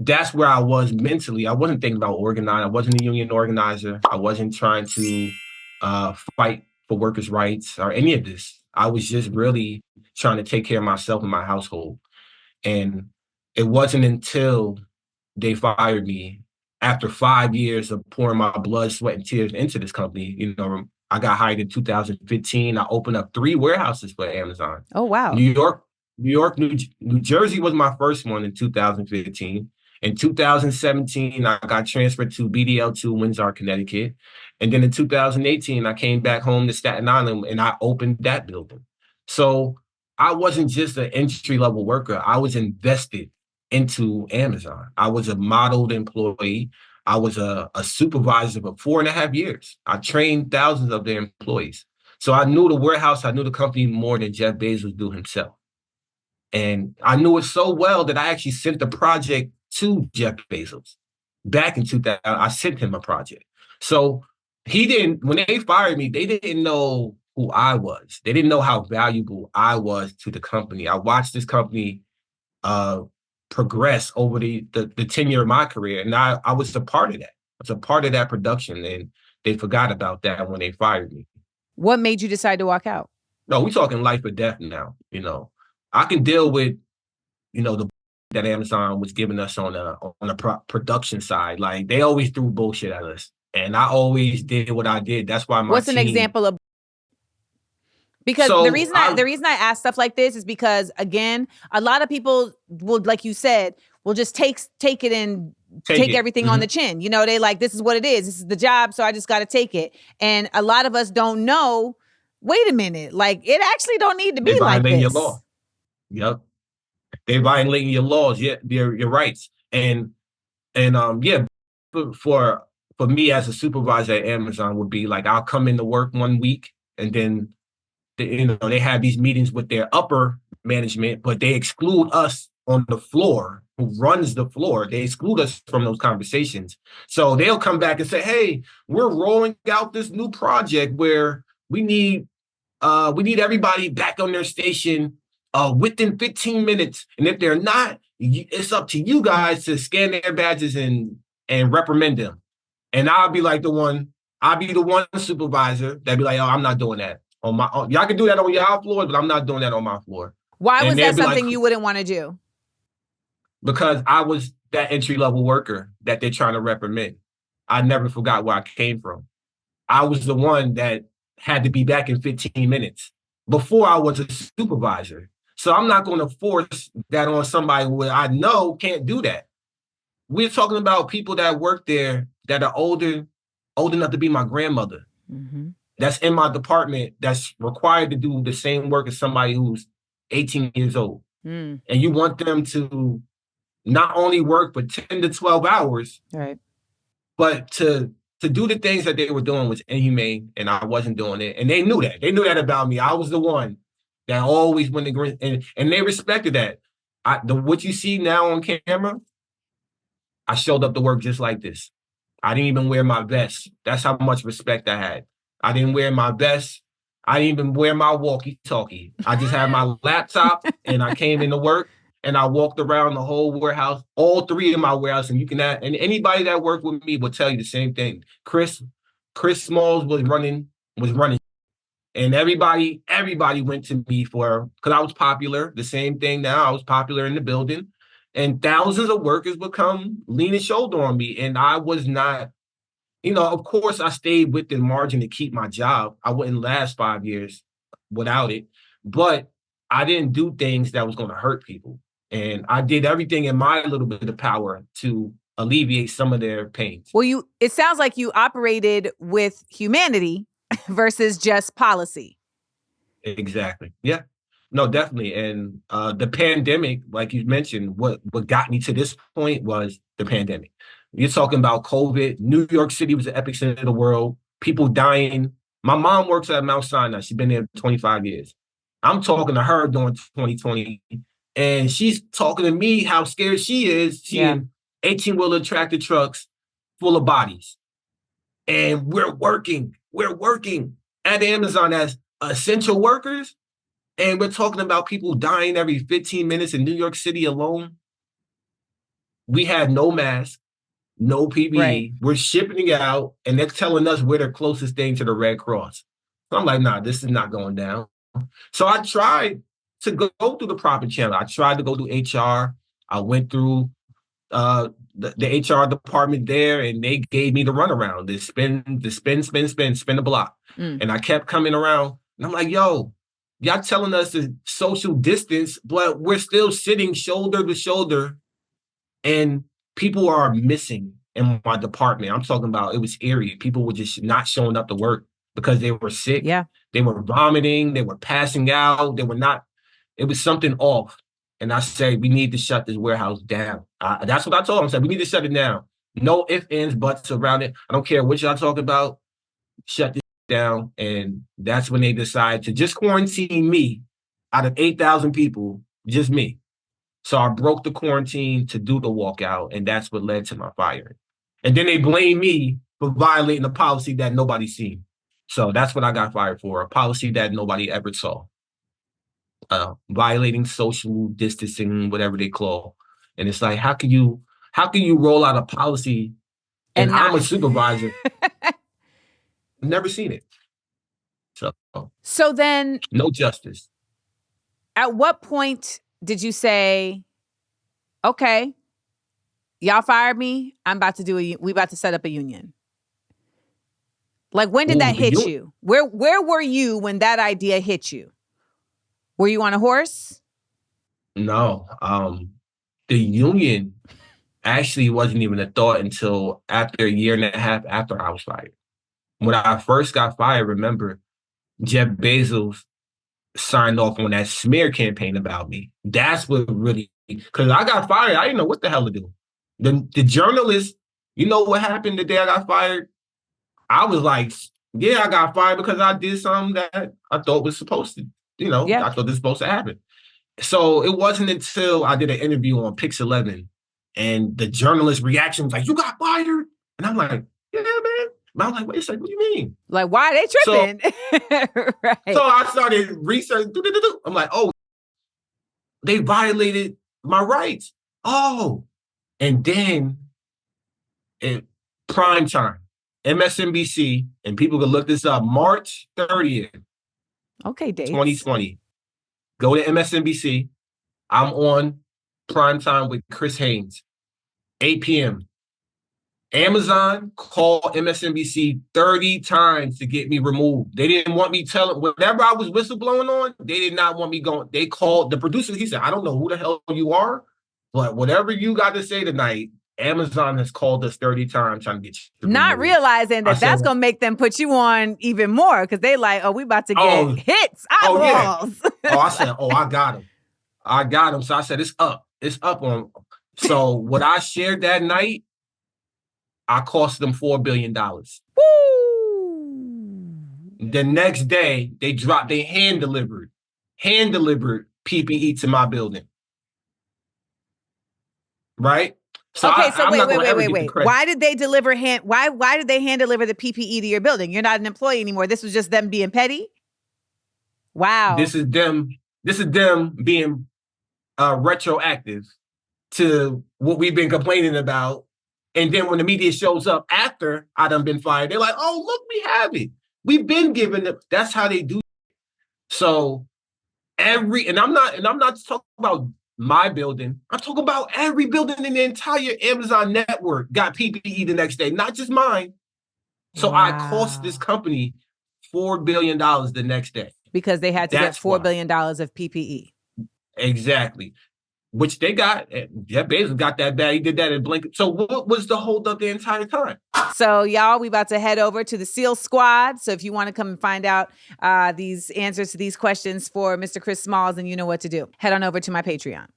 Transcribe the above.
that's where I was mentally. I wasn't thinking about organizing. I wasn't a union organizer. I wasn't trying to fight for workers' rights or any of this. I was just really trying to take care of myself and my household. And it wasn't until they fired me after 5 years of pouring my blood, sweat, and tears into this company. I got hired in 2015. I opened up 3 warehouses for Amazon. Oh, wow. New York, New Jersey was my first one in 2015. In 2017, I got transferred to BDL2 Windsor, Connecticut. And then in 2018, I came back home to Staten Island and I opened that building. So I wasn't just an entry level worker. I was invested into Amazon. I was a modeled employee. I was a supervisor for 4.5 years. I trained thousands of their employees. So I knew the warehouse, I knew the company more than Jeff Bezos do himself. And I knew it so well that I actually sent the project to Jeff Bezos back in 2000. I sent him a project. So he didn't, when they fired me, they didn't know who I was. They didn't know how valuable I was to the company. I watched this company uh, progress over the tenure of my career. And I was a part of that. I was a part of that production. And they forgot about that when they fired me. What made you decide to walk out? No, we're talking life or death now. I can deal with, the that Amazon was giving us on the production side. Like they always threw bullshit at us. And I always did what I did. That's why my What's an team. example of? Because the So reason I ask stuff like this is because, again, a lot of people will, like you said, will just take it and take everything on the chin. They like, this is what it is. This is the job. So I just got to take it. And a lot of us don't know, wait a minute, like it actually don't need to be like this. Your law. Yep. They're violating your laws, your rights. And yeah, for me as a supervisor at Amazon would be like, I'll come into work one week and then they have these meetings with their upper management, but they exclude us on the floor, who runs the floor. They exclude us from those conversations. So they'll come back and say, hey, we're rolling out this new project where we need everybody back on their station within 15 minutes. And if they're not, it's up to you guys to scan their badges and reprimand them. And I'll be the one supervisor that'd be like, oh, I'm not doing that. Y'all can do that on your floor, but I'm not doing that on my floor. Why was that something you wouldn't want to do? Because I was that entry level worker that they're trying to reprimand. I never forgot where I came from. I was the one that had to be back in 15 minutes before I was a supervisor. So I'm not going to force that on somebody where I know can't do that. We're talking about people that work there that are old enough to be my grandmother. Mm-hmm. That's in my department that's required to do the same work as somebody who's 18 years old. Mm. And you want them to not only work for 10 to 12 hours, right, but to do the things that they were doing was inhumane, and I wasn't doing it. And they knew that. They knew that about me. I was the one that always went to green, and they respected that. What you see now on camera, I showed up to work just like this. I didn't even wear my vest. That's how much respect I had. I didn't wear my vest. I didn't even wear my walkie-talkie. I just had my laptop, and I came into work, and I walked around the whole warehouse, all 3 of my warehouse, and and anybody that worked with me will tell you the same thing. Chris Smalls was running, and everybody went to me because I was popular. The same thing now, I was popular in the building, and thousands of workers would come lean a shoulder on me, and I was not. Of course, I stayed within margin to keep my job. I wouldn't last 5 years without it, but I didn't do things that was going to hurt people. And I did everything in my little bit of power to alleviate some of their pains. Well, it sounds like you operated with humanity versus just policy. Exactly. Yeah. No, definitely. And the pandemic, like you mentioned, what got me to this point was the pandemic. You're talking about COVID. New York City was the epicenter of the world. People dying. My mom works at Mount Sinai. She's been there 25 years. I'm talking to her during 2020, and she's talking to me how scared she is seeing 18-wheeler tractor trucks full of bodies. And we're working at Amazon as essential workers, and we're talking about people dying every 15 minutes in New York City alone. we had no mask, no PPE. Right. We're shipping it out, and they're telling us we're the closest thing to the Red Cross. So I'm like, nah, this is not going down. So I tried to go through the proper channel. I tried to go through HR. I went through the HR department there, and they gave me the runaround, the spin the block. And I kept coming around, and I'm like, yo, y'all telling us to social distance, but we're still sitting shoulder to shoulder, and people are missing in my department. I'm talking about, it was eerie. People were just not showing up to work because they were sick. Yeah. They were vomiting. They were passing out. They were not, it was something off. And I said, we need to shut this warehouse down. That's what I told them. I said, we need to shut it down. No ifs, ands, buts around it. I don't care what y'all talk about. Shut this down. And that's when they decided to just quarantine me out of 8,000 people, just me. So I broke the quarantine to do the walkout, and that's what led to my firing. And then they blame me for violating a policy that nobody seen. So that's what I got fired for, a policy that nobody ever saw. Violating social distancing, whatever they call. And it's like, how can you roll out a policy and I'm a supervisor? Never seen it. So then no justice. At what point did you say, okay, y'all fired me, we about to set up a union? Like, when did that hit you? Where were you when that idea hit you? Were you on a horse? No. The union actually wasn't even a thought until after a year and a half after I was fired. When I first got fired, remember, Jeff Bezos signed off on that smear campaign about me. That's what really, because I got fired. I didn't know what the hell to do. The journalist, you know what happened the day I got fired? I was like, yeah, I got fired because I did something that I thought was supposed to, I thought this was supposed to happen. So it wasn't until I did an interview on Pix 11 and the journalist reaction was like, you got fired? And I'm like, yeah, man. But I'm like, wait a second, what do you mean? Like, why are they tripping? Right. So I started researching. I'm like, oh, they violated my rights. Oh. And then in prime time, MSNBC, and people can look this up, March 30th, okay, dates. 2020. Go to MSNBC. I'm on prime time with Chris Haynes, 8 p.m. Amazon called MSNBC 30 times to get me removed. They didn't want me telling, whatever I was whistleblowing on, they did not want me going. They called the producer. He said, I don't know who the hell you are, but whatever you got to say tonight, Amazon has called us 30 times trying to get you not removed. Realizing that that's going to make them put you on even more, because they like, oh, we about to get hits, eyeballs. Yeah. I said, I got him. I got him. So I said, it's up. It's up on. So what I shared that night, I cost them $4 billion. Woo! The next day, they hand delivered PPE to my building. Right? So okay, so wait. Why did they deliver why did they hand deliver the PPE to your building? You're not an employee anymore. This was just them being petty? Wow. This is them being retroactive to what we've been complaining about. And then when the media shows up after I done been fired, they're like, oh, look, we have it. We've been giving them. That's how they do it. So and I'm not talking about my building. I'm talking about every building in the entire Amazon network got PPE the next day, not just mine. So wow. I cost this company $4 billion the next day. Because they had to get $4 billion of PPE. Exactly. Which they got. Jeff Bezos got that bad. He did that in blink. So what was the hold up the entire time? So y'all, we about to head over to the SEAL Squad. So if you want to come and find out these answers to these questions for Mr. Chris Smalls, then you know what to do. Head on over to my Patreon.